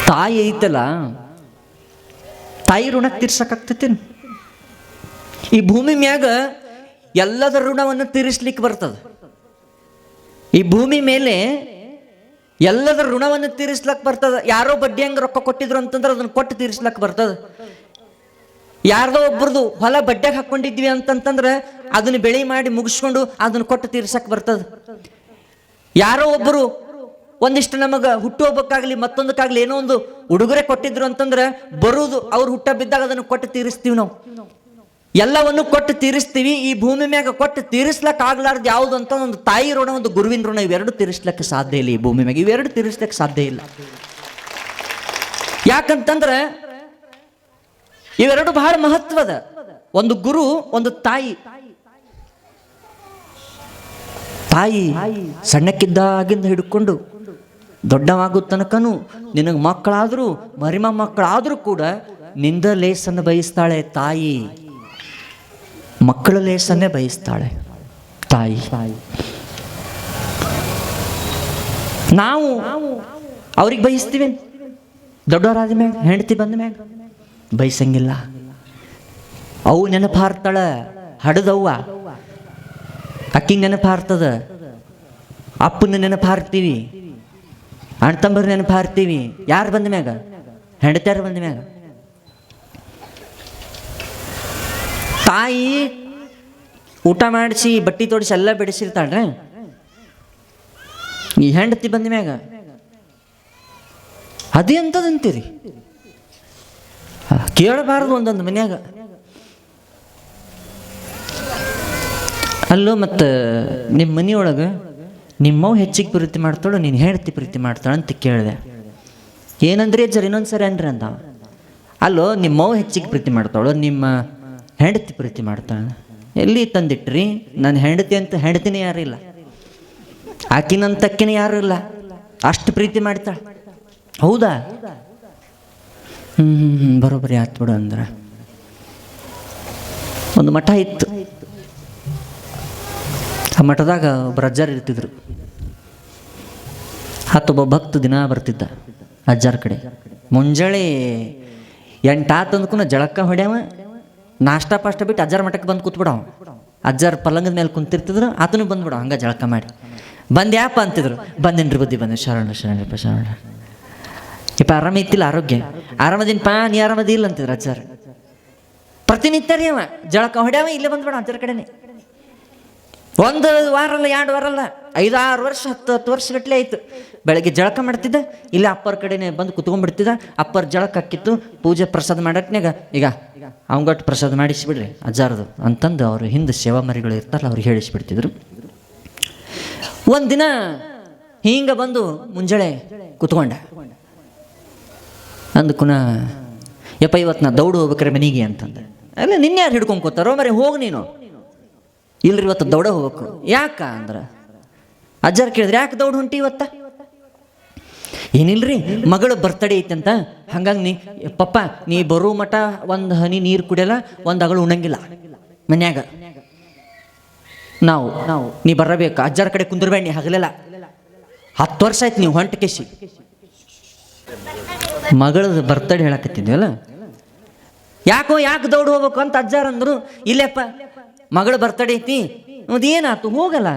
ತಾಯಿ ಐತಲ್ಲ, ತಾಯಿ ಋಣ ತೀರ್ಸಕ್ಕಾಗ್ತೈತೇನು? ಈ ಭೂಮಿ ಮ್ಯಾಗ ಎಲ್ಲದರ ಋಣವನ್ನು ತೀರಿಸ್ಲಿಕ್ಕೆ ಬರ್ತದ. ಈ ಭೂಮಿ ಮೇಲೆ ಎಲ್ಲದರ ಋಣವನ್ನು ತೀರಿಸ್ಲಕ್ ಬರ್ತದ. ಯಾರೋ ಬಡ್ಡಿ ಹಂಗೆ ರೊಕ್ಕ ಕೊಟ್ಟಿದ್ರು ಅಂತಂದ್ರೆ ಅದನ್ನ ಕೊಟ್ಟು ತೀರಿಸ್ಲಕ್ ಬರ್ತದ. ಯಾರ್ದೋ ಒಬ್ರದು ಹೊಲ ಬಡ್ಡೆಗೆ ಹಾಕೊಂಡಿದ್ವಿ ಅಂತಂತಂದ್ರೆ ಅದನ್ನ ಬೆಳೆ ಮಾಡಿ ಮುಗಿಸ್ಕೊಂಡು ಅದನ್ನ ಕೊಟ್ಟು ತೀರ್ಸಕ್ ಬರ್ತದ. ಯಾರೋ ಒಬ್ಬರು ಒಂದಿಷ್ಟು ನಮಗೆ ಹುಟ್ಟುಹಬ್ಬಕ್ಕಾಗ್ಲಿ ಮತ್ತೊಂದಕ್ಕಾಗ್ಲಿ ಏನೋ ಒಂದು ಉಡುಗೊರೆ ಕೊಟ್ಟಿದ್ರು ಅಂತಂದ್ರೆ ಬರುವುದು ಅವ್ರು ಹುಟ್ಟ ಬಿದ್ದಾಗ ಅದನ್ನು ಕೊಟ್ಟು ತೀರಿಸ್ತೀವಿ. ನಾವು ಎಲ್ಲವನ್ನು ಕೊಟ್ಟು ತೀರಿಸ್ತೀವಿ. ಈ ಭೂಮಿ ಮ್ಯಾಗ ಕೊಟ್ಟು ತೀರಿಸ್ಲಕ್ ಆಗ್ಲಾರ್ದು ಯಾವುದು ಅಂತ ಒಂದು ತಾಯಿ ಋಣ, ಒಂದು ಗುರುವಿನ ಋಣ, ಇವೆರಡು ತೀರಿಸ್ಲಿಕ್ಕೆ ಸಾಧ್ಯ ಇಲ್ಲ. ಈ ಭೂಮಿ ಮ್ಯಾಗ ಇವೆರಡು ತೀರಿಸ್ಲಿಕ್ಕೆ ಸಾಧ್ಯ ಇಲ್ಲ. ಯಾಕಂತಂದ್ರೆ ಇವೆರಡು ಬಹಳ ಮಹತ್ವದ. ಒಂದು ಗುರು, ಒಂದು ತಾಯಿ. ತಾಯಿ ಸಣ್ಣಕ್ಕಿದ್ದಾಗಿಂದ ಹಿಡ್ಕೊಂಡು ದೊಡ್ಡವಾಗೋ ತನಕನು ನಿನಗೆ ಮಕ್ಕಳಾದರೂ ಮರಿಮ ಮಕ್ಕಳಾದರೂ ಕೂಡ ನಿಂದ ಲೇಸನ್ನು ಬಯಸ್ತಾಳೆ ತಾಯಿ. ಮಕ್ಕಳ ಲೇಸನ್ನೇ ಬಯಸ್ತಾಳೆ ತಾಯಿ. ನಾವು ಅವ್ರಿಗೆ ಬಯಸ್ತೀವಿ. ದೊಡ್ಡವರಾದ ಮ್ಯಾಗ ಹೆಂಡತಿ ಬಂದ ಮ್ಯಾಗ ಬಯಸಂಗಿಲ್ಲ. ಅವು ನೆನಪಾರ್ತಾಳ, ಹಡದವ್ವ ಅಕ್ಕಿಗೆ ನೆನಪಾರ್ತದ. ಅಪ್ಪನ ನೆನಪಾರ್ತೀವಿ, ಅಣ್ಣ ತಮ್ಮರ ನೆನಪಾರ್ತೀವಿ. ಯಾರು ಬಂದ ಮ್ಯಾಗ? ಹೆಂಡತಿಯಾರು ಬಂದ ಮ್ಯಾಗ. ತಾಯಿ ಊಟ ಮಾಡಿಸಿ ಬಟ್ಟೆ ತೋಡಿಸಿ ಎಲ್ಲ ಬೆಳೆಸಿರ್ತಾಳ್ರೆ. ಈ ಹೆಂಡತಿ ಬಂದ ಮ್ಯಾಗ ಅದೇ ಅಂತದಂತೀರಿ. ಕೇಳಬಾರದು ಒಂದೊಂದು ಮನ್ಯಾಗ. ಅಲ್ಲೋ ಮತ್ತು ನಿಮ್ಮ ಮನೆಯೊಳಗೆ ನಿಮ್ಮವ್ ಹೆಚ್ಚಿಗೆ ಪ್ರೀತಿ ಮಾಡ್ತಾಳು, ನೀನು ಹೆಂಡತಿ ಪ್ರೀತಿ ಮಾಡ್ತಾಳೆ ಅಂತ ಕೇಳಿದೆ. ಏನಂದ್ರೆ ಜರ ಇನ್ನೊಂದು ಸರಿ ಅನ್ರಿ ಅಂತ. ಅಲ್ಲೋ ನಿಮ್ಮವ್ ಹೆಚ್ಚಿಗೆ ಪ್ರೀತಿ ಮಾಡ್ತಾಳು, ನಿಮ್ಮ ಹೆಂಡತಿ ಪ್ರೀತಿ ಮಾಡ್ತಾಳೆ. ಎಲ್ಲಿ ತಂದಿಟ್ರಿ? ನನ್ನ ಹೆಂಡತಿ ಅಂತ ಹೆಂಡತಿನೇ ಯಾರು ಇಲ್ಲ, ಆಕಿನಂತ ಅಕ್ಕಿನೇ ಯಾರು ಇಲ್ಲ. ಅಷ್ಟು ಪ್ರೀತಿ ಮಾಡ್ತಾಳೆ. ಹೌದಾ? ಬರೋಬ್ಬರಿ ಆತ್ ಬಿಡು. ಅಂದ್ರೆ ಒಂದು ಮಠ ಇತ್ತು. ಆ ಮಠದಾಗ ಒಬ್ಬರು ಅಜ್ಜಾರು ಇರ್ತಿದ್ರು. ಒಬ್ಬ ಭಕ್ತ ದಿನ ಬರ್ತಿದ್ದ ಅಜ್ಜಾರ ಕಡೆ. ಮುಂಜಾನೆ 8 ಆತಂದ್ಕೂ ಜಳಕ ಹೊಡ್ಯಾವ, ನಾಷ್ಟ ಪಾಷ್ಟ ಬಿಟ್ಟು ಅಜ್ಜಾರ ಮಠಕ್ಕೆ ಬಂದು ಕೂತ್ಬಿಡವ. ಅಜ್ಜಾರ ಪಲ್ಲಂಗದ ಮೇಲೆ ಕುಂತಿರ್ತಿದ್ರು, ಆತನು ಬಂದ್ಬಿಡವ ಹಂಗೆ ಜಳಕ ಮಾಡಿ. ಬಂದ್ಯಾಪ ಅಂತಿದ್ರು. ಬಂದೇನ್ರಿ ಬುದ್ಧಿ ಬಂದೆ. ಶರಣಪ್ಪ ಶರಣ. ಇಪ್ಪ ಆರಾಮ ಇತ್ತಿಲ್ಲ, ಆರೋಗ್ಯ ಆರಾಮದಿನಪ್ಪ, ನೀ ಆರಾಮದಿಲ್ಲ ಅಂತಿದ್ರು ಅಜ್ಜಾರ. ಪ್ರತಿನಿತ್ಯ ರೀ ಅವ ಜಳಕ ಹೊಡ್ಯಾವ, ಇಲ್ಲೇ ಬಂದ್ಬಿಡ ಅಜ್ಜಾರ ಕಡೆನೆ. ಒಂದು ವಾರ ಅಲ್ಲ, 2 ವಾರ ಅಲ್ಲ, 5-6 ವರ್ಷ 10 ವರ್ಷಗಟ್ಟಲೆ ಆಯ್ತು. ಬೆಳಗ್ಗೆ ಜಳಕ ಮಾಡ್ತಿದ್ದ, ಇಲ್ಲಿ ಅಪ್ಪರ ಕಡೆನೆ ಬಂದು ಕುತ್ಕೊಂಡ್ಬಿಡ್ತಿದ್ದ. ಅಪ್ಪರ ಜಳಕ ಹಾಕಿತ್ತು, ಪೂಜೆ ಪ್ರಸಾದ ಮಾಡಟ್ನಾಗ ಈಗ ಅವಂಗಟ್ಟು ಪ್ರಸಾದ ಮಾಡಿಸಿಬಿಡ್ರಿ ಅಜ್ಜಾರದು ಅಂತಂದು ಅವರು ಹಿಂದೆ ಸೇವಾ ಮರಿಗಳು ಇರ್ತಾರಲ್ಲ ಅವ್ರಿಗೆ ಹೇಳಿಸ್ಬಿಡ್ತಿದ್ರು. ಒಂದಿನ ಹಿಂಗೆ ಬಂದು ಮುಂಜಾನೆ ಕುತ್ಕೊಂಡ. ಅಂದಕುನ ಯಪ್ಪ ಇವತ್ತು ನಾ ದೌಡು ಹೋಗ್ಬೇಕ್ರೆ ಮನೆಗೆ ಅಂತಂದೆ. ಅಲ್ಲ ನಿನ್ನೆ ಯಾರು ಹಿಡ್ಕೊಂಡು ಕೂತಾರೋ ಮರೆ, ಹೋಗಿ ನೀನು. ಇಲ್ರಿ ಇವತ್ತು ದೌಡ ಹೋಗ್ಬೇಕು. ಯಾಕ ಅಂದ್ರೆ ಅಜ್ಜಾರು ಕೇಳಿದ್ರೆ, ಯಾಕೆ ದೌಡ್ ಹೊಂಟಿ ಇವತ್ತ? ಏನಿಲ್ರಿ ಮಗಳು ಬರ್ತಡೇ ಐತಂತ, ಹಂಗಾಗಿ ಪಪ್ಪ ನೀ ಬರೋ ಮಠ ಒಂದು ಹನಿ ನೀರು ಕುಡಿಯಲ್ಲ, ಒಂದು ಅಗಳು ಉಣ್ಣಂಗಿಲ್ಲ ಮನ್ಯಾಗ. ನಾವು ನೀ ಬರಬೇಕು, ಅಜ್ಜಾರ ಕಡೆ ಕುಂದ್ರಬೇಡ, ನೀ ಹಗಲೆಲ್ಲ 10 ವರ್ಷ ಆಯ್ತು ನೀವು ಹೊಂಟ ಕೇಸಿ. ಮಗಳದ ಬರ್ತಡೇ ಹೇಳಕತ್ತಿದ್ವಲ್ಲ, ಯಾಕೆ ದೌಡ್ ಹೋಗ್ಬೇಕು ಅಂತ ಅಜ್ಜಾರ ಅಂದ್ರು. ಇಲ್ಲಪ್ಪ ಮಗಳು ಬರ್ತಡೇ ಐತಿ, ಅದೇನಾಯ್ತು ಹೋಗಲ್ಲ,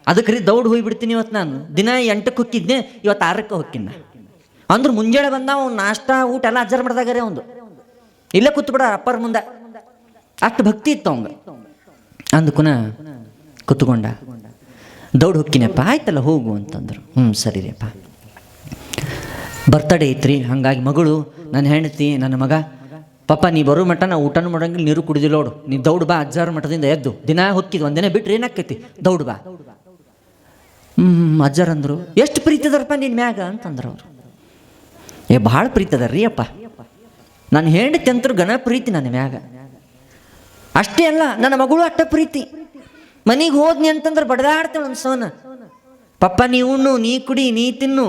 ಅದಕ್ಕೆ ರೀ ದೌಡ್ ಹೋಗ್ಬಿಡ್ತೀನಿ ಇವತ್ತು. ನಾನು ದಿನ 8ಕ್ಕೆ ಹೊಕ್ಕಿದ್ನೆ, ಇವತ್ತು 6ಕ್ಕೆ ಹೊಕ್ಕಿನ ಅಂದ್ರು. ಮುಂಜಾನೆ ಬಂದ ಅವ್ನು ನಾಷ್ಟ ಊಟ ಎಲ್ಲ ಅಜ್ಜಾರ ಮಾಡ್ದಾಗಾರೆ ಒಂದು ಇಲ್ಲೇ ಕೂತ್ಬಿಡ ಅಪ್ಪರ ಮುಂದೆ. ಅಷ್ಟು ಭಕ್ತಿ ಇತ್ತು ಅವಂಗ. ಅಂದ್ಕುನ ಕುತ್ಕೊಂಡ. ದೌಡ್ ಹೊಕ್ಕಿನಪ್ಪ. ಆಯ್ತಲ್ಲ ಹೋಗು ಅಂತಂದ್ರು. ಸರಿ ರೀ ಅಪ್ಪ. ಬರ್ತಡೇ ಐತ್ರಿ, ಹಂಗಾಗಿ ಮಗಳು, ನನ್ನ ಹೆಂಡತಿ, ನನ್ನ ಮಗ, ಪಪ್ಪ ನೀ ಬರೋ ಮಠ ನಾ ಊಟನೂ ಮಾಡೋಂಗಿಲ್ಲ, ನೀರು ಕುಡಿದಿಲ್ಲ ನೋಡು, ನೀ ದೌಡ್ ಬಾ ಅಜ್ಜಾರ ಮಠದಿಂದ ಎದ್ದು. ದಿನ ಹೊಕ್ಕಿದ್ ಒಂದಿನ ಬಿಟ್ರೆ ಏನಾಕೈತಿ, ದೌಡ್ ಬಾ. ಅಜ್ಜಾರ ಅಂದರು, ಎಷ್ಟು ಪ್ರೀತಿ ಅದಾರಪ್ಪ ನಿನ್ನ ಮ್ಯಾಗ ಅಂತಂದ್ರು ಅವರು. ಭಾಳ ಪ್ರೀತಿ ಅದಾರ ರೀ ಅಪ್ಪ, ನಾನು ಹೆಂಡತಿ ಅಂತರು ಘನ ಪ್ರೀತಿ ನನ್ನ ಮ್ಯಾಗ. ಅಷ್ಟೇ ಅಲ್ಲ, ನನ್ನ ಮಗಳು ಅಟ್ಟ ಪ್ರೀತಿ. ಮನೆಗೆ ಹೋದ್ನಿ ಅಂತಂದ್ರೆ ಬಡದಾಡ್ತೇವೆ ಒಂದು ಸೋನ. ಪಪ್ಪ ನೀ ಉಣ್ಣು, ನೀ ಕುಡಿ, ನೀ ತಿನ್ನು.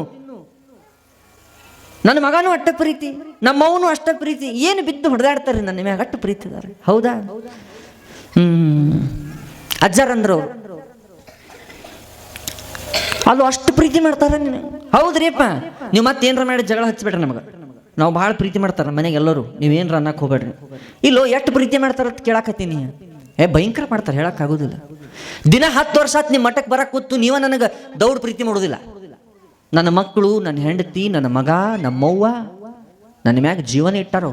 ನನ್ನ ಮಗನೂ ಅಷ್ಟ ಪ್ರೀತಿ, ನಮ್ಮವನು ಅಷ್ಟ ಪ್ರೀತಿ. ಏನು ಬಿದ್ದು ಹೊಡೆದಾಡ್ತಾರೆ ನನ್ನ ಮ್ಯಾಗ, ಅಷ್ಟು ಪ್ರೀತಿ ಇದ್ದಾರೆ. ಹೌದಾ? ಅಜ್ಜಾರಂದ್ರು ಅದು ಅಷ್ಟು ಪ್ರೀತಿ ಮಾಡ್ತಾರೆ ನೀನು. ಹೌದ್ರಿಪ್ಪ, ನೀವು ಮತ್ತೇನ್ರ ಮಾಡಿ ಜಗಳ ಹಚ್ಬೇಡ್ರಿ ನಮಗೆ. ನಾವು ಭಾಳ ಪ್ರೀತಿ ಮಾಡ್ತಾರೆ ನಮ್ಮ ಮನೆಗೆ ಎಲ್ಲರೂ, ನೀವೇನ್ರ ಅನ್ನಕ್ಕೆ ಹೋಗ್ಬೇಡ್ರಿ. ಇಲ್ಲೋ ಎಷ್ಟು ಪ್ರೀತಿ ಮಾಡ್ತಾರ ಅಂತ ಕೇಳಾಕತ್ತೀನಿ. ಭಯಂಕರ ಮಾಡ್ತಾರೆ, ಹೇಳಕ್ಕಾಗೋದಿಲ್ಲ. ದಿನ 10 ವರ್ಷ ಆತು ನಿಮ್ಮ ಮಠಕ್ಕೆ ಬರಕ್ಕೆ ಕೂತು ನೀವ ನನಗೆ ದೌಡ್ ಪ್ರೀತಿ ಮಾಡೋದಿಲ್ಲ. ನನ್ನ ಮಕ್ಕಳು, ನನ್ನ ಹೆಂಡತಿ, ನನ್ನ ಮಗ, ನಮ್ಮವ್ವ ನನ್ನ ಮ್ಯಾಗ ಜೀವನ ಇಟ್ಟಾರ.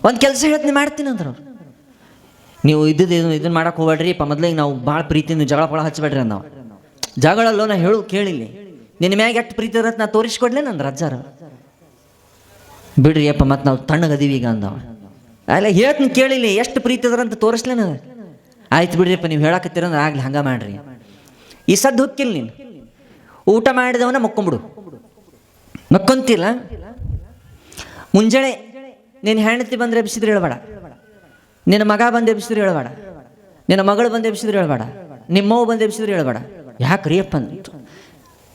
ಒಂದು ಕೆಲಸ ಹೇಳ್ತೀನಿ ಮಾಡ್ತೀನಿ ಅಂದ್ರೆ ಅವ್ರು, ನೀವು ಇದನ್ನ ಮಾಡಕ್ಕೆ ಹೋಗ್ಬೇಡ್ರಿ ಮೊದಲಿಗೆ ನಾವು ಭಾಳ ಪ್ರೀತಿಯಿಂದ ಜಗಳ ಪಳ ಹಚ್ಚಬೇಡ್ರಿ ನಾವು. ಜಗಳಲ್ಲೋ ನಾ ಹೇಳು ಕೇಳಿಲ್ಲ, ನಿನ್ನ ಮ್ಯಾಗ ಎಷ್ಟು ಪ್ರೀತಿ ಇರತ್ತೆ ನಾ ತೋರಿಸ್ಕೊಡ್ಲೇ ನಂದು ಅಜ್ಜಾರ. ಬಿಡ್ರಿ ಅಪ್ಪ ಮತ್ತು ನಾವು ತಣ್ಣಗದೀವಿ ಈಗ ಅಂದವ. ಅಲ್ಲ ಹೇಳ್ತೀನಿ ಕೇಳಿಲ್ಲ, ಎಷ್ಟು ಪ್ರೀತಿ ಇದ್ರಂತ ತೋರಿಸ್ಲೇನ. ಆಯ್ತು ಬಿಡ್ರಿಪ್ಪ, ನೀವು ಹೇಳಕತ್ತೀರಂದ್ರೆ ಆಗ್ಲಿ, ಹಂಗೆ ಮಾಡ್ರಿ. ಈ ಸದ್ದು ಹೊಕ್ಕಿಲ್ಲ, ನೀನು ಊಟ ಮಾಡಿದವನ ಮಕ್ಕೊಂಬಿಡು. ಮಕ್ಕೊಂತಿಲ್ಲ, ಮುಂಜಾನೆ ನಿನ್ನ ಹೆಂಡತಿ ಬಂದರೆ ಎಬ್ಸಿದ್ರೆ ಹೇಳಬೇಡ, ನಿನ್ನ ಮಗ ಬಂದು ಎಬ್ಸಿದ್ರೆ ಹೇಳಬೇಡ, ನಿನ್ನ ಮಗಳು ಬಂದು ಎಬ್ಸಿದ್ರೆ ಹೇಳಬೇಡ, ನಿಮ್ಮವ್ವ ಬಂದು ಎಬ್ಸಿದ್ರೆ ಹೇಳಬೇಡ. ಯಾಕೆ ಅಪ್ಪ ಅಂತ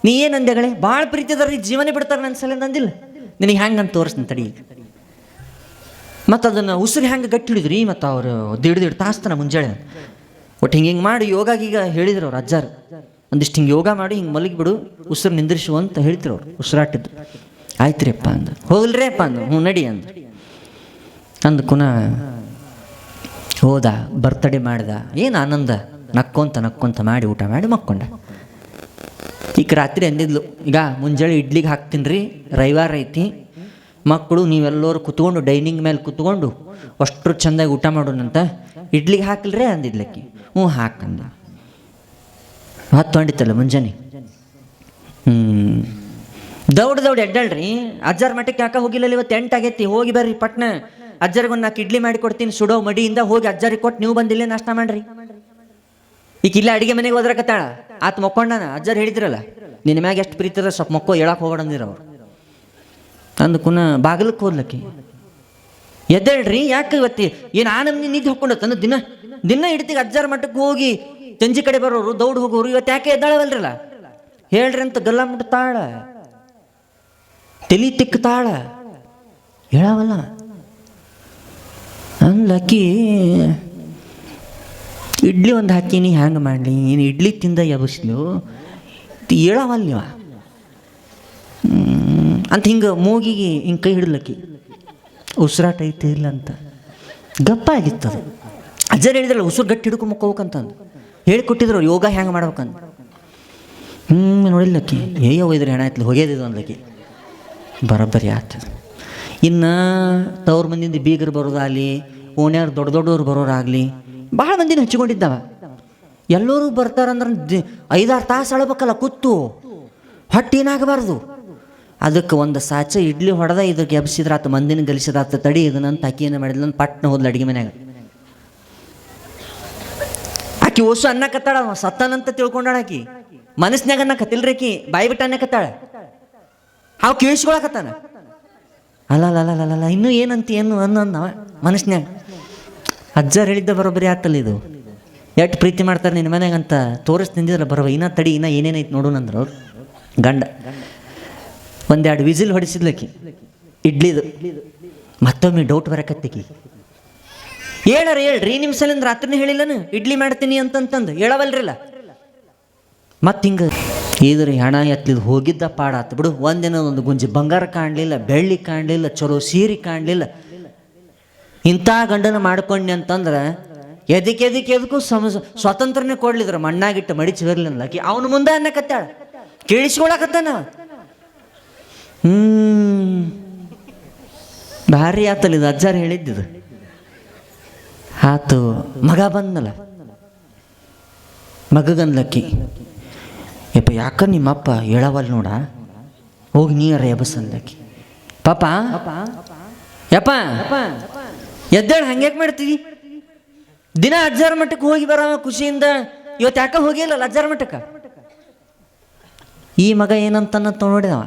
ನೀ ಏನಂದೆಗಳೇ? ಭಾಳ ಪ್ರೀತಿ ಅದಾರ, ಜೀವನೇ ಬಿಡ್ತಾರೆ ನನ್ನ ಸಲ ಅಂದಿಲ್ಲ. ನಿನಗೆ ಹೆಂಗೆ ಅಂತ ತೋರಿಸ್ತೀನಿ ತಡಿ. ಮತ್ತು ಅದನ್ನು ಉಸಿರು ಹೆಂಗೆ ಗಟ್ಟಿ ಹಿಡಿದ್ರಿ, ಮತ್ತು ಅವರು ದಿಡ್ದಿಡ್ ತಾಸ್ತನ ಮುಂಜಾನೆ ಒಟ್ಟು ಹಿಂಗೆ ಮಾಡಿ ಯೋಗಾಗೀಗ ಹೇಳಿದ್ರು ಅವ್ರು ಅಜ್ಜಾರು. ಒಂದಿಷ್ಟು ಹಿಂಗೆ ಯೋಗ ಮಾಡಿ ಹಿಂಗೆ ಮಲಗಿಬಿಡು, ಉಸಿರು ನಿಂದ್ರಿಸು ಅಂತ ಹೇಳ್ತಿರು ಅವ್ರು ಉಸಿರಾಟಿದ್ದು. ಆಯ್ತು ರೀ ಅಪ್ಪ ಅಂದ. ಹೋಗಲ್ರಿ ಅಪ್ಪ ಅಂದ. ಹ್ಞೂ ನಡಿ ಅಂದ ಕುನ ಹೋದ. ಬರ್ತಡೇ ಮಾಡ್ದ, ಏನು ಆನಂದ, ನಕ್ಕೊಂತ ಮಾಡಿ ಊಟ ಮಾಡಿ ಮಕ್ಕೊಂಡ. ಈಗ ರಾತ್ರಿ ಅಂದಿದ್ಲು, ಈಗ ಮುಂಜಾನೆ ಇಡ್ಲಿಗೆ ಹಾಕ್ತೀನಿ ರೀ, ರವಿವಾರ ಐತಿ, ಮಕ್ಕಳು ನೀವೆಲ್ಲರೂ ಕುತ್ಕೊಂಡು ಡೈನಿಂಗ್ ಮೇಲೆ ಕುತ್ಕೊಂಡು ಅಷ್ಟು ಚೆಂದಾಗಿ ಊಟ ಮಾಡೋಣಂತ, ಇಡ್ಲಿಗೆ ಹಾಕಿಲ್ರಿ ಅಂದಿದ್ಲಕ್ಕಿ. ಹ್ಞೂ ಹಾಕಂದ. ಹೊಂಡಿತ್ತಲ್ಲ ಮುಂಜಾನೆ. ದೌಡ್ ಎಡ್ಡಳ್ರಿ, ಅಜ್ಜಾರ ಮಠಕ್ಕೆ ಯಾಕೆ ಹೋಗಿಲ್ಲ ಇವತ್ತು? 8 ಆಗೈತಿ, ಹೋಗಿ ಬರ್ರಿ ಪಟ್ನ, ಅಜ್ಜಾರಿಗೆ ಒಂದು 4 ಇಡ್ಲಿ ಮಾಡಿ ಕೊಡ್ತೀನಿ ಸುಡೋ ಮಡಿಯಿಂದ, ಹೋಗಿ ಅಜ್ಜಾರಿಗೆ ಕೊಟ್ಟು ನೀವು ಬಂದಿಲ್ಲೇ ನಾಷ್ಟ ಮಾಡ್ರಿ. ಈಗ ಇಲ್ಲ ಅಡಿಗೆ ಮನೆಗೆ ಹೋದ್ರಕತ್ತಾಳ, ಆತ ಮಕ್ಕೊಂಡಾನ. ಅಜ್ಜಾರು ಹೇಳಿದ್ರಲ್ಲ ನಿನ್ನ ಮ್ಯಾಗ ಎಷ್ಟು ಪ್ರೀತಿ ಅದ, ಸ್ವಲ್ಪ ಮಕ್ಕೋ ಹೇಳಕ್ಕೆ ಹೋಗ್ಬೇಡಂದಿರ ಅವ್ರು. ಅಂದ್ಕುನ ಬಾಗಿಲಕ್ಕೆ ಹೋದ್ಲಕ್ಕಿ. ಎದ್ದೇಳ್ರಿ, ಯಾಕೆ ಇವತ್ತಿ ಏನು ನಮ್ಗೆ ನಿದ್ದೆ ಹೊಕ್ಕೊಂಡತ್ತಂದು ದಿನ ಇಡ್ತೀಗ ಅಜ್ಜಾರ ಮಠಕ್ಕೆ ಹೋಗಿ ತಂಜಿ ಕಡೆ ಬರೋರು, ದೌಡ್ ಹೋಗೋರು, ಇವತ್ತು ಯಾಕೆ ಎದ್ದಾಳವಲ್ರಲ್ಲ ಹೇಳ್ರಿ ಅಂತ ಗಲ್ಲ ಮುಟ್ತಾಳ, ತಲಿ ತಿಕ್ತಾಳ, ಹೇಳವಲ್ಲ ಅಂದ್ಲಕ್ಕಿ. ಇಡ್ಲಿ ಒಂದು ಹಾಕೀನಿ, ಹ್ಯಾಂಗೆ ಮಾಡಲಿ, ಏನು ಇಡ್ಲಿ ತಿಂದ ಎಬಸ್ಲು ಹೇಳವಲ್ವ ಅಂತ ಹಿಂಗೆ ಮೂಗಿಗೆ ಹಿಂಗೆ ಕೈ ಹಿಡ್ಲಕ್ಕಿ. ಉಸಿರಾಟ ಐತೆ ಇಲ್ಲ ಅಂತ ಗಪ್ಪ ಆಗಿತ್ತದು. ಅಜ್ಜರು ಹೇಳಿದ್ರಲ್ಲ ಉಸಿರು ಗಟ್ಟಿ ಹಿಡ್ಕೊಂಡು ಮುಕ್ಕೋಬೇಕಂತಂದು ಹೇಳಿಕೊಟ್ಟಿದ್ರು ಯೋಗ ಹೆಂಗೆ ಮಾಡ್ಬೇಕಂತ. ನೋಡಿಲ್ಲಕ್ಕಿ, ಏಯೋ ಒಯ್ದ್ರೆ ಹೆಣ ಆಯ್ತಲ್ಲ ಹೋಗ್ಯದಿದ್ದು ಅಂದ್ಲಕ್ಕಿ. ಬರೋಬ್ಬರಿ ಆಯ್ತು. ಇನ್ನು ತವ್ರ ಮಂದಿಯಿಂದ ಬೀಗರು ಬರೋದಾಗಲಿ, ಓಣ್ಯಾರು ದೊಡ್ಡವ್ರು ಬರೋರಾಗಲಿ ಭಾಳ ಮಂದಿನ ಹಚ್ಕೊಂಡಿದ್ದಾವ. ಎಲ್ಲರೂ ಬರ್ತಾರಂದ್ರೆ 5-6 ತಾಸು ಅಳಬೇಕಲ್ಲ ಕೂತು, ಹೊಟ್ಟೆ ಏನಾಗಬಾರ್ದು. ಅದಕ್ಕೆ ಒಂದು ಸಾಚ ಇಡ್ಲಿ ಹೊಡೆದ ಇದಕ್ಕೆ ಎಬ್ಸಿದ್ರಾತ, ಮಂದಿನ ಗಲಿಸಿದಾತ. ತಡಿ ಇದನ್ನಂತ ಆಕಿ ಏನು ಮಾಡಿದ್ಲ, ಪಟ್ನ ಹೋದ್ಲು ಅಡುಗೆ ಮನ್ಯಾಗ. ಆಕಿ ಓಸು ಅನ್ನಕತ್ತಾಳ, ಸತ್ತನಂತ ತಿಳ್ಕೊಂಡಾಳ ಆಕಿ. ಮನಸ್ನ್ಯಾಗ ಅನ್ನಕತ್ತಿಲ್ರಿ ಆಕಿ, ಬಾಯಿ ಬಿಟ್ಟು ಅನ್ನಕತ್ತಾಳ. ಅವ್ ಕೇಳಿಸ್ಕೊಳಕತ್ತಾನ, ಅಲ್ಲ ಇನ್ನೂ ಏನಂತ ಏನು ಅನ್ನವ ಮನಸ್ನ್ಯಾಗ. ಅಜ್ಜಾರು ಹೇಳಿದ್ದ ಬರೋಬ್ಬರಿ ಆತಲ್ಲ, ಇದು ಎಷ್ಟು ಪ್ರೀತಿ ಮಾಡ್ತಾರೆ ನಿನ್ನ ಮನ್ಯಾಗ ಅಂತ ತೋರಿಸ್ ನಿಂದಿದ್ರಲ್ಲ ಬರೋ. ಇನ್ನ ತಡಿ, ಇನ್ನ ಏನೇನೈತೆ ನೋಡೋಣಂದ್ರೆ ಅವ್ರು ಗಂಡ 1-2 ವಿಸಿಲ್ ಹೊಡಿಸಿದ್ಲಕ್ಕಿ ಇಡ್ಲಿದು. ಮತ್ತೊಮ್ಮೆ ಡೌಟ್ ಬರಕತ್ತಿಕಿ. ಹೇಳ್ರಿ ನಿಮ್ಮ ಸಲಿಂದ ರಾತ್ರಿನೇ ಹೇಳಿಲ್ಲನು ಇಡ್ಲಿ ಮಾಡ್ತೀನಿ ಅಂತಂತಂದು ಹೇಳವಲ್ರಿಲ್ಲ. ಮತ್ತು ಹಿಂಗೆ ಇದ್ರಿ ಹಣ ಎತ್ತಲಿದ್ದು ಹೋಗಿದ್ದ ಪಾಡಾತು ಬಿಡು. ಒಂದಿನ ಒಂದು ಗುಂಜಿ ಬಂಗಾರ ಕಾಣಲಿಲ್ಲ, ಬೆಳ್ಳಿ ಕಾಣಲಿಲ್ಲ, ಚಲೋ ಸೀರೆ ಕಾಣಲಿಲ್ಲ. ಇಂಥ ಗಂಡನ ಮಾಡ್ಕೊಂಡಿ ಅಂತಂದ್ರೆ ಎದಕ್ಕೆ ಸ್ವಾತಂತ್ರ್ಯನೇ ಕೊಡ್ಲಿದ್ರು, ಮಣ್ಣಾಗಿಟ್ಟು ಮಡಿಚಿ ಬರಲಿಲ್ಲಕಿ. ಅವನು ಮುಂದೆ ಅನ್ನಕತ್ತಾಳ, ಕೇಳಿಸ್ಕೊಳಕತ್ತಾನ. ಭಾರಿ ಆತಲ್ಲ ಇದು, ಅಜ್ಜಾರು ಹೇಳಿದ್ದಿದು ಆತು. ಮಗ ಬಂದಲ್ಲ, ಮಗಗನ್ಲಕ್ಕಿ, ಯಪ್ಪ ಯಾಕ ನಿಮ್ಮಪ್ಪ ಹೇಳವಲ್ ನೋಡ, ಹೋಗಿ ನೀರ ಎಬಸ್ ಅಂದ್ಲಕ್ಕಿ. ಪಾಪ ಯಪ್ಪ ಎದ್ದೇಳು, ಹಂಗ್ಯಾಕೆ ಮಾಡ್ತೀವಿ? ದಿನ ಅಜ್ಜಾರ ಮಠಕ್ಕೆ ಹೋಗಿ ಬರ ಖುಷಿಯಿಂದ, ಇವತ್ತು ಯಾಕ ಹೋಗಿಲ್ಲ ಅಜ್ಜಾರ ಮಠಕ್ಕೆ? ಈ ಮಗ ಏನಂತ ನೋಡಿದವ,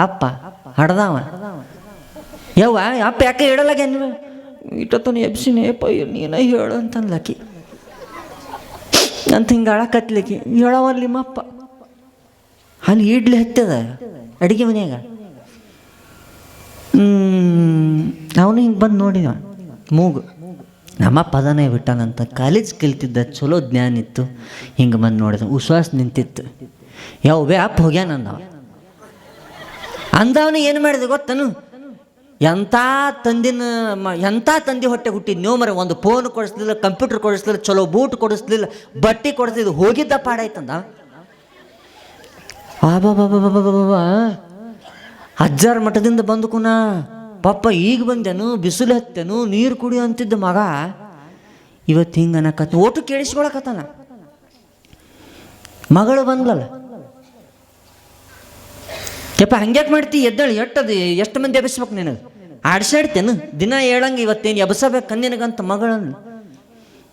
ಅಪ್ಪ ಹಡ್ದವ. ಯವ್ವ ಅಪ್ಪ ಯಾಕೆ ಹೇಳಲಾಗ ನೀವು ಇಟ್ಟೊತ್ತನ ಎಬ್ಸಿನಿ ಅಪ್ಪ ನೀನ ಹೇಳು ಅಂತನ್ಲಕ್ಕಿ ಅಂತ ಹಿಂಗೆ ಅಳಕತ್ಲಿಕ್ಕಿ. ಹೇಳವಲ್ಲ ನಿಮ್ಮಪ್ಪ. ಅಲ್ಲಿ ಇಡ್ಲಿ ಹತ್ತದ ಅಡಿಗೆ ಮನ್ಯಾಗ. ಅವನು ಹಿಂಗೆ ಬಂದು ನೋಡಿದ ಮೂಗು ನಮ್ಮ ಪದನೇ ಬಿಟ್ಟಾನಂತ. ಕಾಲೇಜ್ ಕಲಿತಿದ್ದ, ಚಲೋ ಜ್ಞಾನ ಇತ್ತು. ಹಿಂಗೆ ಬಂದು ನೋಡಿದ, ವಿಶ್ವಾಸ ನಿಂತಿತ್ತು. ಯಾವ ವ್ಯಾಪ್ ಹೋಗ್ಯಾನ ಅಂದವನು ಏನು ಮಾಡಿದೆ ಗೊತ್ತನು? ಎಂಥ ತಂದೆ ಹೊಟ್ಟೆ ಹುಟ್ಟಿದ್ ನೀವು ಮರ. ಒಂದು ಫೋನ್ ಕೊಡಿಸ್ಲಿಲ್ಲ, ಕಂಪ್ಯೂಟರ್ ಕೊಡಿಸ್ಲಿಲ್ಲ, ಚಲೋ ಬೂಟ್ ಕೊಡಿಸ್ಲಿಲ್ಲ, ಬಟ್ಟೆ ಕೊಡಿಸ್ಲಿಲ್ಲ, ಹೋಗಿದ್ದ ಪಾಡಾಯ್ತಂದ. ಬಾಬಾ ಅಜ್ಜಾರ ಮಠದಿಂದ ಬಂದು ಕುನ ಪಪ್ಪ ಈಗ ಬಂದೆನು, ಬಿಸಿಲು ಹತ್ತೇನು, ನೀರು ಕುಡಿಯೋ ಅಂತಿದ್ದ ಮಗ ಇವತ್ತು ಹಿಂಗೆ ಅನ್ನಕತ್ತ. ಓಟು ಕೇಳಿಸ್ಕೊಳಕತ್ತಾನ. ಮಗಳು ಬಂದ್ಲಲ್ಲ, ಯಪ್ಪ ಹಂಗ್ಯಾಕೆ ಮಾಡ್ತಿ, ಎದ್ದಳು, ಎಷ್ಟು ಮಂದಿ ಎಬ್ಬಿಸ್ಬೇಕು ನಿನಗೆ? ಆಡ್ಸಾಡ್ತೇನು ದಿನ ಹೇಳಂಗೆ, ಇವತ್ತೇನು ಎಬ್ಸಬೇಕು ನಿನಗಂತ ಮಗಳನ್ನು.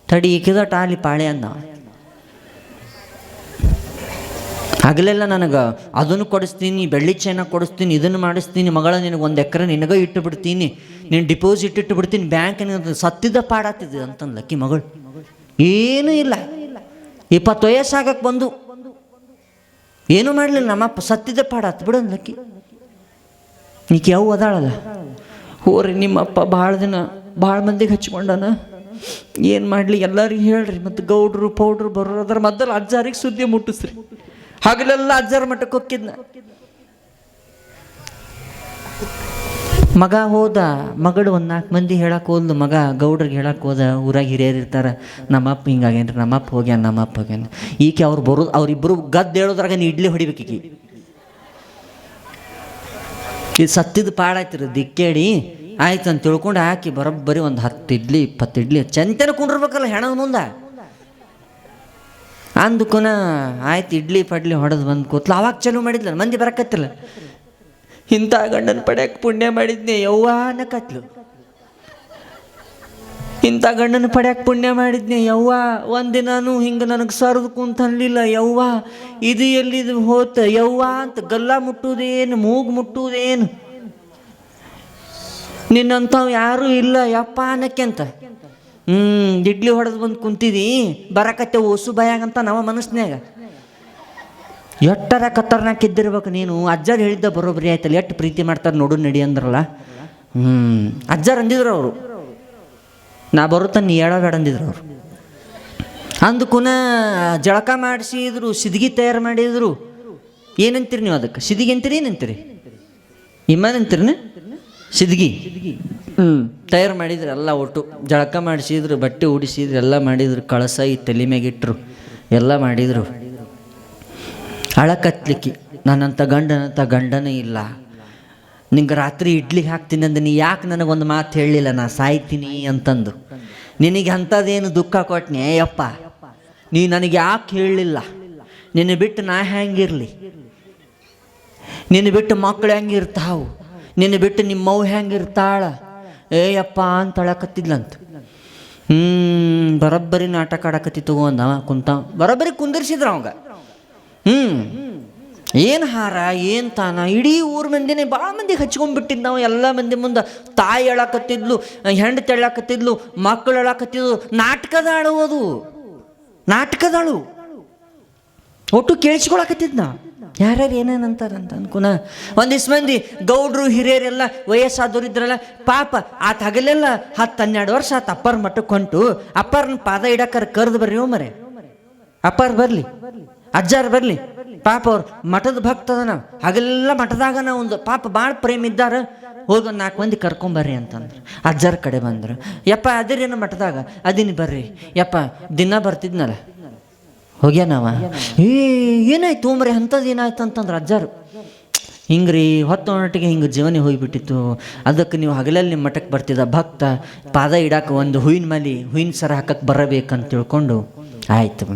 ತಡಿ ಈಕಿದಟ ಅಲ್ಲಿ ಪಾಳೆ ಅಂದ. ಹಗಲೆಲ್ಲ ನನಗೆ ಅದನ್ನು ಕೊಡಿಸ್ತೀನಿ, ಬೆಳ್ಳಿ ಚೈನ ಕೊಡಿಸ್ತೀನಿ, ಇದನ್ನು ಮಾಡಿಸ್ತೀನಿ, ಮಗಳ ನಿನಗೆ 1 ಎಕರೆ ನಿನಗೆ ಇಟ್ಟು ಬಿಡ್ತೀನಿ, ನೀನು ಡಿಪಾಸಿಟ್ ಇಟ್ಟು ಬಿಡ್ತೀನಿ ಬ್ಯಾಂಕಿನ. ಸತ್ತಿದ್ದ ಪಾಡಾತಿದ್ದೆ ಅಂತಂದ್ಲಕ್ಕಿ ಮಗಳು. ಏನೂ ಇಲ್ಲ, 20 ವಯಸ್ಸಾಗಕ್ಕೆ ಬಂದು ಏನೂ ಮಾಡಲಿಲ್ಲ. ನಮ್ಮಪ್ಪ ಸತ್ತಿದ್ದ ಪಾಡಾತು ಬಿಡಂದ್ಲಕ್ಕಿ. ಈಕೆ ಯಾವ ಅದಾಳಲ್ಲ, ಹೋರಿ ನಿಮ್ಮಪ್ಪ ಭಾಳ ದಿನ ಭಾಳ ಮಂದಿಗೆ ಹಚ್ಕೊಂಡಾನ, ಏನು ಮಾಡಲಿ ಎಲ್ಲರಿಗೆ ಹೇಳ್ರಿ. ಮತ್ತು ಗೌಡ್ರು ಪೌಡ್ರು ಬರೋರು ಅದರ ಮೊದಲು ಅಜ್ಜಾರಿಗೆ ಸುದ್ದಿ ಮುಟ್ಟಿಸ್ರಿ. ಹಗಲೆಲ್ಲ ಅಜ್ಜಾರ ಮಠಕ್ಕೆ ಹೋಗಿದ್ನ. ಮಗ ಹೋದ, ಮಗಳು 4 ಮಂದಿ ಹೇಳಕ್ಕೆ ಹೋದ್ಲು. ಮಗ ಗೌಡ್ರಿಗೆ ಹೇಳಕ್ಕೆ ಹೋದ, ಊರಾಗ ಹಿರಿಯರು ಇರ್ತಾರೆ, ನಮ್ಮಪ್ಪ ಹಿಂಗಾಗೇನ್ರಿ, ನಮ್ಮಪ್ಪ ಹೋಗ್ಯಾನ. ಈಕೆ ಅವ್ರು ಬರೋದು, ಅವ್ರಿಬ್ಬರು ಗದ್ದು ಹೇಳೋದ್ರಾಗ ನೀ ಇಡ್ಲಿ ಹೊಡಿಬೇಕೀಕಿ. ಇದು ಸತ್ತಿದ್ದು ಪಾಡಾಯ್ತಿರ ದಿಕ್ಕೇಡಿ ಆಯ್ತು ಅಂತ ತಿಳ್ಕೊಂಡು ಹಾಕಿ ಬರೋಬ್ಬರಿ ಒಂದು 10 ಇಡ್ಲಿ 20 ಇಡ್ಲಿ ಚಂತೆನ ಕುಂಡಿರ್ಬೇಕಲ್ಲ ಹೆಣದ ಮುಂದೆ. ಅಂದಕುನ ಆಯ್ತು ಇಡ್ಲಿ ಪಡ್ಲಿ ಹೊಡೆದು ಬಂದು ಕೂತ್ಲು. ಅವಾಗ ಚಲೋ ಮಾಡಿದ್ಲ, ಮಂದಿ ಬರಕತ್ತಿಲ್ಲ. ಇಂಥ ಗಂಡನ ಪಡ್ಯಾಕೆ ಪುಣ್ಯ ಮಾಡಿದ್ನಿ ಯವ್ವ ಅನ್ನಕತ್ಲು. ಇಂಥ ಗಂಡನ ಪಡ್ಯಾಕೆ ಪುಣ್ಯ ಮಾಡಿದ್ನಿ ಯವ್ವ. ಒಂದಿನಾನು ಹಿಂಗೆ ನನಗೆ ಸರಿದು ಕುಂತನ್ಲಿಲ್ಲ ಯವ್ವ. ಇದು ಎಲ್ಲಿದು ಹೋತ ಯವ್ವ ಅಂತ ಗಲ್ಲ ಮುಟ್ಟುವುದೇನು, ಮೂಗು ಮುಟ್ಟುವುದೇನು, ನಿನ್ನಂಥವು ಯಾರೂ ಇಲ್ಲ ಯಪ್ಪ ಅನ್ನಕ್ಕೆ ಅಂತ. ಇಡ್ಲಿ ಹೊಡೆದು ಬಂದು ಕುಂತಿದಿ, ಬರಕತ್ತೆ ಓಸು ಭಯಾಗಂತ ನಮ್ಮ ಮನಸ್ನ್ಯಾಗ. ಎಟ್ಟರ ಕತ್ತರ್ನಾಕ್ ಇದ್ದಿರ್ಬೇಕು ನೀನು. ಅಜ್ಜಾರು ಹೇಳಿದ್ದ ಬರೋಬ್ಬರಿ ಆಯ್ತಲ್ಲ, ಎಷ್ಟು ಪ್ರೀತಿ ಮಾಡ್ತಾರೆ ನೋಡು ನಡಿ ಅಂದ್ರಲ್ಲ. ಅಜ್ಜಾರು ಅಂದಿದ್ರು ಅವರು, ನಾ ಬರುತ್ತ ನೀ ಹೇಳಬೇಡ ಅಂದಿದ್ರು ಅವರು. ಅಂದಕುನ ಜಳಕ ಮಾಡಿಸಿದ್ರು, ಸಿದ್ಗಿ ತಯಾರು ಮಾಡಿದ್ರು. ಏನಂತೀರಿ ನೀವು ಅದಕ್ಕೆ? ಸಿದ್ಗಿ ಅಂತೀರಿ, ಏನಂತೀರಿ? ಇಮ್ಮನಂತೀರಿನ ಸಿದ್ಗಿ. ತಯಾರು ಮಾಡಿದ್ರು ಎಲ್ಲ ಒಟ್ಟು. ಜಳಕ ಮಾಡಿಸಿದ್ರು, ಬಟ್ಟೆ ಉಡಿಸಿದ್ರು, ಎಲ್ಲ ಮಾಡಿದ್ರು. ಕಳಸ ಈ ತಲೆ ಮ್ಯಾಗಿಟ್ರು, ಎಲ್ಲ ಮಾಡಿದರು. ಅಳಕತ್ಲಿಕ್ಕಿ, ನನ್ನಂಥ ಗಂಡನೇ ಇಲ್ಲ, ನಿಂಗೆ ರಾತ್ರಿ ಇಡ್ಲಿಗೆ ಹಾಕ್ತೀನಿ ಅಂದು ನೀ ಯಾಕೆ ನನಗೊಂದು ಮಾತು ಹೇಳಲಿಲ್ಲ, ನಾ ಸಾಯ್ತೀನಿ ಅಂತಂದು. ನಿನಗೆ ಅಂಥದ್ದೇನು ದುಃಖ ಕೊಟ್ನಿ ಯಪ್ಪ, ನೀ ನನಗೆ ಯಾಕೆ ಹೇಳಲಿಲ್ಲ? ನಿನ್ನ ಬಿಟ್ಟು ನಾ ಹೆಂಗಿರಲಿ? ನಿನ್ನ ಬಿಟ್ಟು ಮಕ್ಕಳು ಹೆಂಗಿರ್ತಾವು? ನಿನ್ನ ಬಿಟ್ಟು ನಿಮ್ಮವ್ವ ಹೆಂಗಿರ್ತಾಳ? ಏಯಪ್ಪ ಅಂತ ಅಳಕತ್ತಿದ್ಲಂತ. ಬರೋಬ್ಬರಿ ನಾಟಕ ಆಡಕತ್ತಿ ತಗೊಂಡ ಕುಂತ. ಬರೋಬ್ಬರಿ ಕುಂದಿರ್ಸಿದ್ರ ಅವಂಗ. ಏನು ಹಾರ, ಏನು ತಾನ, ಇಡೀ ಊರ ಮಂದಿನೇ ಭಾಳ ಮಂದಿಗೆ ಹಚ್ಕೊಂಡ್ಬಿಟ್ಟಿದ್ದು ನಾವು. ಎಲ್ಲ ಮಂದಿ ಮುಂದೆ ತಾಯಿ ಹೇಳಕತ್ತಿದ್ಲು, ಹೆಂಡತಿ ಹೇಳಕತ್ತಿದ್ಲು, ಮಕ್ಕಳು ಹೇಳಕತ್ತಿದ್ಲು. ನಾಟಕದಾಳು, ನಾಟಕದಾಳು ಒಟ್ಟು ಕೇಳಿಸ್ಕೊಳಕತ್ತಿದ್ನ. ಯಾರ್ಯಾರು ಏನೇನಂತಾರಂತ ಅನ್ಕುನ. ಒಂದಿಷ್ಟು ಮಂದಿ ಗೌಡ್ರು ಹಿರಿಯರೆಲ್ಲ ವಯಸ್ಸಾದವ್ರು ಇದ್ರಲ್ಲ, ಪಾಪ ಆತ ಹಗಲೆಲ್ಲ 10-12 ವರ್ಷ ಆತ ಅಪ್ಪರ ಮಠಕ್ಕೆ ಹೊಂಟು. ಅಪ್ಪರನ್ನ ಪಾದ ಇಡಕ್ಕಾರ ಕರೆದು ಬರ್ರಿ ಮರೆ, ಅಪ್ಪಾರ ಬರಲಿ, ಅಜ್ಜಾರು ಬರಲಿ. ಪಾಪ ಅವ್ರು ಮಠದ ಭಕ್ತದ. ನಾವು ಹಗಲೆಲ್ಲ ಮಠದಾಗ ನಾವು ಒಂದು ಪಾಪ ಭಾಳ ಪ್ರೇಮ ಇದ್ದಾರ, ಹೋಗಿ ಒಂದು 4 ಮಂದಿ ಕರ್ಕೊಂಬರ್ರಿ ಅಂತಂದ್ರೆ ಅಜ್ಜಾರ ಕಡೆ ಬಂದರು. ಯಪ್ಪ ಅದಿರೇನು ಮಠದಾಗ? ಅದೀನಿ ಬರ್ರಿ. ಯಪ್ಪ ದಿನ ಬರ್ತಿದ್ನಲ್ಲ, ಹೋಗ್ಯಾನವ. ಏನಾಯ್ತು ಮರೆ, ಅಂಥದ್ದು ಏನಾಯ್ತು ಅಂತಂದ್ರೆ ಅಜ್ಜಾರು ಹಿಂಗ್ರಿ ಹೊತ್ತೊಟ್ಟಿಗೆ ಹಿಂಗೆ ಜೀವನೇ ಹೋಗಿಬಿಟ್ಟಿತ್ತು. ಅದಕ್ಕೆ ನೀವು ಹಗಲಲ್ಲಿ ನಿಮ್ಮ ಮಠಕ್ಕೆ ಬರ್ತಿದ್ದ ಭಕ್ತ, ಪಾದ ಇಡಾಕ ಒಂದು ಹೂವಿನ ಸರ ಹಾಕಕ್ಕೆ ಬರಬೇಕಂತ ತಿಳ್ಕೊಂಡು ಆಯ್ತು.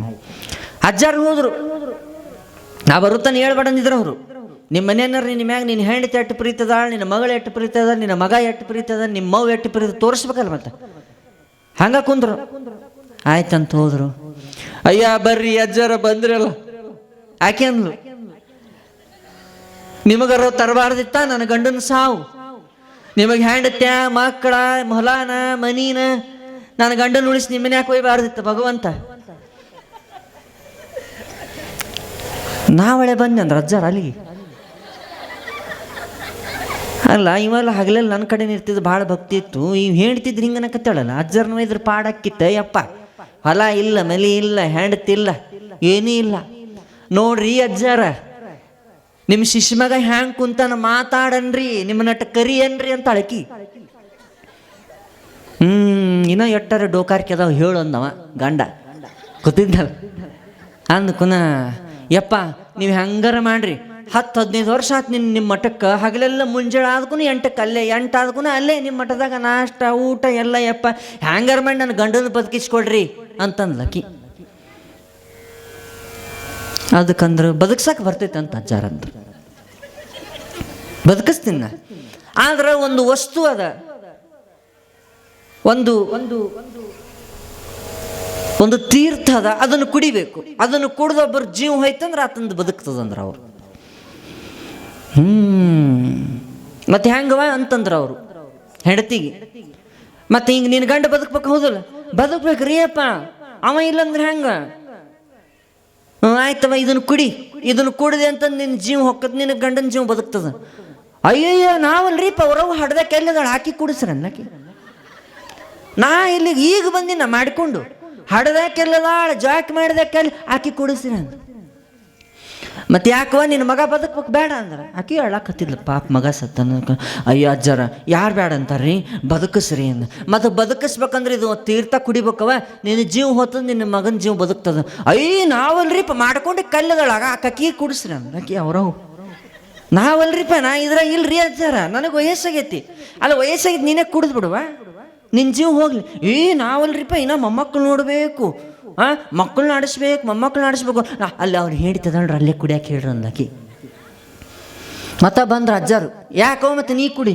ಅಜ್ಜಾರು ಹೋದ್ರು. ನಾ ಬರುತ್ತಾನೆ ಹೇಳ್ಬೇಡಂದಿದ್ರು ಅವರು. ನಿಮ್ಮ ಮನೆಯನ್ನಾರು ನಿನ್ನ ಮ್ಯಾಗ ನಿನ್ನ ಹೆಂಡತಿ ಎಟ್ಟು ಪ್ರೀತದ, ನಿನ್ನ ಮಗಳು ಎಟ್ಟು ಪ್ರೀತದ, ನಿನ್ನ ಮಗ ಎಟ್ಟು ಪ್ರೀತದ, ನಿಮ್ಮ ಮಗು ಎಟ್ಟು ಪ್ರೀತ ತೋರಿಸ್ಬೇಕಲ್ಲ. ಮತ್ತೆ ಹಂಗ ಕುಂದ್ರು. ಆಯ್ತಂತ ಹೋದ್ರು. ಅಯ್ಯ ಬರ್ರಿ ಅಜ್ಜಾರ ಬಂದ್ರಲ್ಲ. ಆಕೆ ಅಂದ್ಲು, ನಿಮಗರ ತರಬಾರ್ದಿತ್ತ ನನ್ನ ಗಂಡನ ಸಾವು? ನಿಮಗೆ ಹೆಂಡತ್ಯ ಮಕ್ಕಳ ಹೊಲಾನ ಮನೀನ ನನ್ನ ಗಂಡನ ಉಳಿಸಿ ನಿಮ್ಮನೆ ಯಾಕೆ ಒಯ್ಬಾರ್ದಿತ್ತ ಭಗವಂತ? ನಾವಳೆ ಬಂದೆ ಅಂದ್ರೆ ಅಜ್ಜಾರ ಅಲ್ಲಿಗೆ. ಅಲ್ಲ ಇವೆಲ್ಲ ಹಗಲೆಲ್ಲ ನನ್ನ ಕಡೆ ಇರ್ತಿದ್ದು ಭಾಳ ಭಕ್ತಿ ಇತ್ತು. ಇವ್ ಹೇಳ್ತಿದ್ರು ಹಿಂಗನಕತ್ತಾಳಲ್ಲ, ಅಜ್ಜರ್ನ ಇದ್ರ ಪಾಡಕ್ಕಿತ್ತ ಯಪ್ಪ. ಹೊಲ ಇಲ್ಲ, ಮಲಿ ಇಲ್ಲ, ಹೆಂಡತಿಲ್ಲ, ಏನೂ ಇಲ್ಲ. ನೋಡ್ರಿ ಅಜ್ಜಾರ, ನಿಮ್ಮ ಶಿಷ್ಯ ಮಗ ಹ್ಯಾಂಗ್ ಕುಂತಾನ ಮಾತಾಡನ್ರಿ, ನಿಮ್ಮ ನಟ ಕರಿಯನ್ರಿ ಅಂತ ಅಳಕಿ. ಇನ್ನೂ ಎಟ್ಟಾರ ಡೋಕಾರ್ಕಿ ಅದಾವ ಹೇಳು ಅಂದವ ಗಂಡ ಕೂತಿದ್ದಲ್ಲ. ಅಂದ್ಕುನ ಯಪ್ಪ ನೀವು ಹೆಂಗಾರ ಮಾಡ್ರಿ, 10-15 ವರ್ಷ ಆತು ನಿಮ್ಮ ಮಠಕ್ಕೆ. ಹಗಲೆಲ್ಲ ಮುಂಜಾನೆ ಆದ್ಕೂ 8ಕ್ಕೆ ಅಲ್ಲೇ, 8 ಆದ್ಕೂ ಅಲ್ಲೇ ನಿಮ್ಮ ಮಠದಾಗ ನಾಷ್ಟ ಊಟ ಎಲ್ಲ. ಯಪ್ಪ ಹ್ಯಾಂಗಾರ ಮಾಡಿ ನನ್ನ ಗಂಡನ ಬದುಕಿಸ್ಕೊಡ್ರಿ ಅಂತಂದ್ಲಕ್ಕಿ. ಅದಕ್ಕಂದ್ರೆ ಬದುಕ್ಸಕ್ಕೆ ಬರ್ತೈತೆ ಅಂತ ಅಜ್ಜಾರಂದ್ರು. ಬದುಕಿಸ್ತೀನ, ಆದ್ರೆ ಒಂದು ವಸ್ತು ಅದ, ಒಂದು ಒಂದು ಒಂದು ತೀರ್ಥ ಅದ, ಅದನ್ನು ಕುಡಿಬೇಕು. ಅದನ್ನು ಕುಡ್ದೊಬ್ಬರು ಜೀವ ಹೋಯ್ತಂದ್ರೆ ಆತಂದು ಬದುಕ್ತದಂದ್ರೆ ಅವ್ರು. ಮತ್ತೆ ಹೆಂಗವ ಅಂತಂದ್ರ ಅವರು ಹೆಂಡತಿಗೆ. ಮತ್ತೆ ಹಿಂಗೆ ನಿನ್ನ ಗಂಡ ಬದುಕ್ಬೇಕು, ಹೌದಲ್ಲ? ಬದುಕ್ಬೇಕ್ರಿ ಅಪ್ಪ, ಅವ ಇಲ್ಲಂದ್ರೆ ಹೆಂಗ? ಆಯ್ತವ, ಇದನ್ನು ಕುಡಿ, ಇದನ್ನು ಕುಡಿದೆ ಅಂತ ನಿನ್ನ ಜೀವ ಹೊಕ್ಕತ್, ನಿನ್ನ ಗಂಡನ ಜೀವ ಬದುಕ್ತದ. ಅಯ್ಯಯ್ಯ ನಾವಲ್ರಿಪ್ಪ, ಅವ್ರವ್ ಹಡ್ದಕ್ಕೆ ಎಲ್ಲದಾಳ ಹಾಕಿ ಕುಡಿಸ್ರನ್ನಕಿ. ನಾ ಇಲ್ಲಿಗೆ ಈಗ ಬಂದಿನ ಮಾಡಿಕೊಂಡು ಹಡ್ದಕ್ಕೆಲ್ಲದಾಳ ಜಾಕ್ ಮಾಡಿದಕ್ಕೆಲ್ಲ ಹಾಕಿ ಕುಡಿಸ್ರಿ ಅಂತ. ಮತ್ತೆ ಯಾಕವ ನಿನ್ನ ಮಗ ಬದುಕ್ಬೇಕು ಬೇಡ ಅಂದ್ರೆ ಆಕಿ ಅಳಕತ್ತಿದ್ಲ. ಪಾಪ ಮಗ ಸತ್ತನ. ಅಯ್ಯ ಅಜ್ಜಾರ ಯಾರು ಬೇಡ ಅಂತಾರ್ರಿ, ಬದುಕಿಸ್ರಿ ಅಂದ. ಮತ್ತು ಬದುಕಿಸ್ಬೇಕಂದ್ರೆ ಇದು ತೀರ್ಥ ಕುಡಿಬೇಕವ, ನಿನ್ನ ಜೀವ ಹೋತದ, ನಿನ್ನ ಮಗನ ಜೀವ ಬದುಕ್ತದ. ಅಯ್ಯ ನಾವಲ್ರಿಪ್ಪ ಮಾಡ್ಕೊಂಡು ಕಲ್ಲದೊಳಗ ಆಕಿ ಕುಡಿಸ್ರಿ ಅಂದ. ಆಕಿ ಅವ್ರವು ನಾವಲ್ರಿಪ್ಪ, ನಾ ಇದ್ರಾಗ ಇಲ್ರಿ ಅಜ್ಜಾರ, ನನಗೆ ವಯಸ್ಸಾಗೈತಿ. ಅಲ್ಲ ವಯಸ್ಸಾಗೈತಿ, ನೀನೇ ಕುಡಿದು ಬಿಡುವ, ನಿನ್ನ ಜೀವ ಹೋಗ್ಲಿ. ನಾವಲ್ರಿಪ್ಪ, ಇನ್ನ ಮೊಮ್ಮಕ್ಕಳು ನೋಡಬೇಕು, ಮಕ್ಕಳನ್ನ ಆಡಿಸ್ಬೇಕು, ಮೊಮ್ಮಕ್ಕಳನ್ನ ಆಡಿಸ್ಬೇಕು. ಅಲ್ಲಿ ಅವ್ರು ಹೇಳ್ತದಲ್ರಿ, ಅಲ್ಲೇ ಕುಡಿಯಾಕೆ ಹೇಳ್ರಿ ಅಂದಾಕಿ. ಮತ್ತೆ ಬಂದ್ರ ಅಜ್ಜಾರು, ಯಾಕೋ ಮತ್ತೆ ನೀ ಕುಡಿ.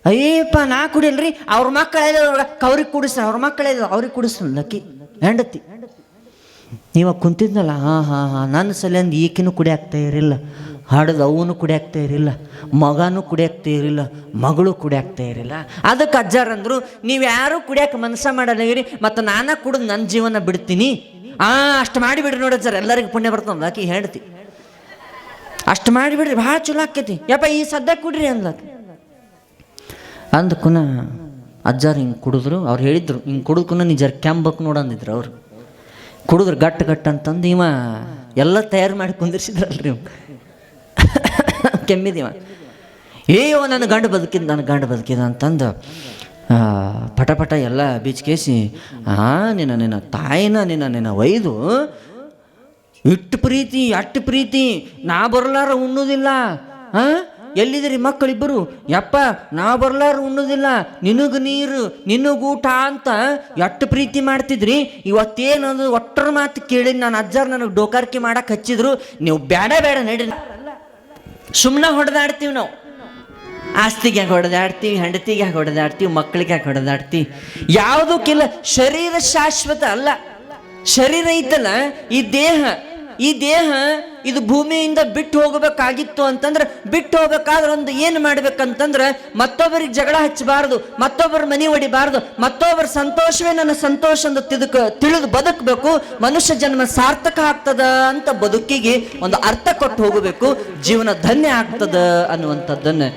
ಅಯ್ಯಪ್ಪ ನಾ ಕುಡಿಯಲ್ರಿ, ಅವ್ರ ಮಕ್ಕಳೆಲ್ಲ ಅವ್ರಿಗೆ ಕುಡಿಸ್ರ, ಅವ್ರ ಮಕ್ಕಳೆಲ್ಲ ಅವ್ರಿಗೆ ಕುಡಿಸ್ರ ಅಂದಾಕಿ ಹೆಂಡತಿ. ಇವಾಗ ಕುಂತಿದ್ನಲ್ಲ, ನನ್ನ ಸಲಿಂದ ಈಕಿನೂ ಕುಡಿಯಾಕ್ತಾ ಇರಲಿಲ್ಲ, ಹಾಡೋದು ಅವನು ಕುಡಿಯಾಕ್ತಾ ಇರಲಿಲ್ಲ, ಮಗನೂ ಕುಡಿಯಾಕ್ತಾ ಇರಲಿಲ್ಲ, ಮಗಳು ಕುಡಿಯಾಕ್ತಾ ಇರಲಿಲ್ಲ. ಅದಕ್ಕೆ ಅಜ್ಜಾರಂದ್ರು, ನೀವು ಯಾರೂ ಕುಡಿಯಾಕೆ ಮನಸ್ಸ ಮಾಡಲ್ಲ ಇರಿ, ಮತ್ತು ನಾನಾ ಕುಡಿದು ನನ್ನ ಜೀವನ ಬಿಡ್ತೀನಿ. ಅಷ್ಟು ಮಾಡಿಬಿಡ್ರಿ ನೋಡಿ ಅಜ್ಜಾರ, ಎಲ್ಲರಿಗೂ ಪುಣ್ಯ ಬರ್ತಂದ. ಆಕಿ ಹೇಳ್ತಿ ಅಷ್ಟು ಮಾಡಿಬಿಡ್ರಿ, ಭಾಳ ಚಲೋ ಆಕೈತಿ ಯಪ್ಪ, ಈ ಸದ್ಯ ಕುಡ್ರಿ ಅಂದ್ಲಾಕಿ. ಅಂದ್ಕುನ ಅಜ್ಜಾರು ಹಿಂಗೆ ಕುಡಿದ್ರು. ಅವ್ರು ಹೇಳಿದ್ರು, ಹಿಂಗೆ ಕುಡಿದ್ಕುನ ನೀ ಜರ ಕೆಂಬಕ್ಕೆ ನೋಡಂದಿದ್ರು. ಅವ್ರು ಕುಡಿದ್ರು ಗಟ್ಟು ಗಟ್ಟು ಅಂತಂದು ಇವ ಎಲ್ಲ ತಯಾರು ಮಾಡಿ ಕುಂದಿರ್ಸಿದ್ರಲ್ರಿ. ಕೆಮ್ಮಿದಿವ, ಏಯೋ ನನ್ನ ಗಂಡ ಬದುಕಿದ್, ನನ್ನ ಗಂಡ ಬದುಕಿದ ಅಂತಂದು ಪಟ ಎಲ್ಲ ಬೀಚ್ಕೇಸಿ ನಿನ್ನ ತಾಯಿನ ನಿನ್ನ ಒಯ್ದು ಇಟ್ಟು ಪ್ರೀತಿ ಅಟ್ಟು ಪ್ರೀತಿ, ನಾ ಬರಲಾರ ಉಣ್ಣುವುದಿಲ್ಲ. ಎಲ್ಲಿದ್ದೀರಿ ಮಕ್ಕಳಿಬ್ಬರು? ಯಪ್ಪ ನಾ ಬರಲಾರ ಉಣ್ಣುವುದಿಲ್ಲ, ನಿನಗೆ ನೀರು ನಿನಗೂಟ ಅಂತ ಎಷ್ಟು ಪ್ರೀತಿ ಮಾಡ್ತಿದ್ರಿ. ಇವತ್ತೇನದು ಒಟ್ಟರ ಮಾತು ಕೇಳಿ ನಾನು ಅಜ್ಜಾರು ನನಗೆ ಡೋಕಾರಿಕೆ ಮಾಡಕ್ಕೆ ಹಚ್ಚಿದ್ರು. ನೀವು ಬೇಡ ನಡಿ, ಸುಮ್ಮನೆ ಹೊಡೆದಾಡ್ತೀವಿ ನಾವು. ಆಸ್ತಿಗೆ ಯಾಕೆ ಹೊಡೆದಾಡ್ತೀವಿ, ಹೆಂಡತಿಗೆ ಯಾಕೆ ಹೊಡೆದಾಡ್ತೀವಿ, ಮಕ್ಕಳಿಗೆ ಯಾಕೆ ಹೊಡೆದಾಡ್ತೀವಿ? ಯಾವುದಕ್ಕಿಲ್ಲ. ಶರೀರ ಶಾಶ್ವತ ಅಲ್ಲ. ಶರೀರ ಐತಲ್ಲ, ಈ ದೇಹ ಇದು ಭೂಮಿಯಿಂದ ಬಿಟ್ಟು ಹೋಗಬೇಕಾಗಿತ್ತು ಅಂತಂದ್ರೆ, ಬಿಟ್ಟು ಹೋಗ್ಬೇಕಾದ್ರೆ ಒಂದು ಏನು ಮಾಡ್ಬೇಕಂತಂದ್ರೆ, ಮತ್ತೊಬ್ಬರಿಗೆ ಜಗಳ ಹಚ್ಚಬಾರ್ದು, ಮತ್ತೊಬ್ಬರ ಮನೆ ಹೊಡಿಬಾರ್ದು, ಮತ್ತೊಬ್ಬರ ಸಂತೋಷವೇ ನನ್ನ ಸಂತೋಷ ಅಂತ ತಿಳಿದು ಬದುಕಬೇಕು. ಮನುಷ್ಯ ಜನ್ಮ ಸಾರ್ಥಕ ಆಗ್ತದ ಅಂತ ಬದುಕಿಗೆ ಒಂದು ಅರ್ಥ ಕೊಟ್ಟು ಹೋಗಬೇಕು. ಜೀವನ ಧನ್ಯ ಆಗ್ತದ ಅನ್ನುವಂಥದ್ದನ್ನು